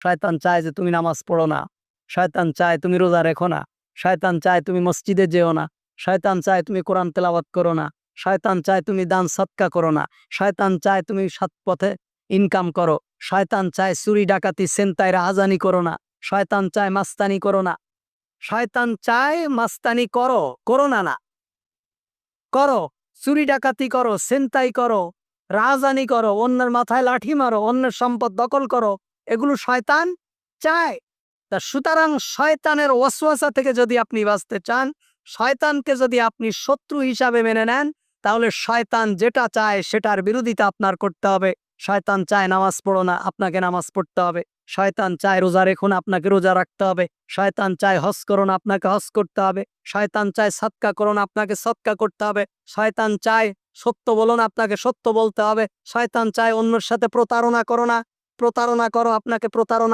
শয়তান চায় যে তুমি নামাজ পড়ো না। শয়তান চায় তুমি রোজা রেখো না। শয়তান চায় তুমি মসজিদে যেও না। শয়তান চায় তুমি কোরআন তেলাওয়াত করো না। শয়তান চায় তুমি দান সৎকা করো না। শয়তান চায় তুমি সৎ পথে ইনকাম করো। শয়তান চায় চুরি ডাকাতি ছিনতাই রাহাজানি করো না। শয়তান চায় মাস্তানি করো না। শয়তান চায় মাস্তানি করো, করো না না, করো, চুরি ডাকাতি করো, ছিনতাই করো, রাহাজানি করো, অন্যের মাথায় লাঠি মারো, অন্যের সম্পদ দখল করো, এগুলো শয়তান চায়। তা সুতরাং শয়তানের ওয়াসওয়াসা থেকে যদি আপনি বাঁচতে চান, শয়তানকে যদি আপনি শত্রু হিসাবে মেনে নেন, তাহলে শয়তান যেটা চায় সেটার বিরোধিতা আপনার করতে হবে। শয়তান চায় নামাজ পড়ো না, আপনাকে নামাজ পড়তে হবে। শয়তান চায় রোজা রেখো না, আপনাকে রোজা রাখতে হবে। শয়তান চায় হজ করো না, আপনাকে হজ করতে হবে। শয়তান চায় সৎকা করো না, আপনাকে সৎকা করতে হবে। শয়তান চায় সত্য বলো না, আপনাকে সত্য বলতে হবে। শয়তান চায় অন্যের সাথে প্রতারণা করো না, প্রতারণা করো, আপনাকে প্রতারণা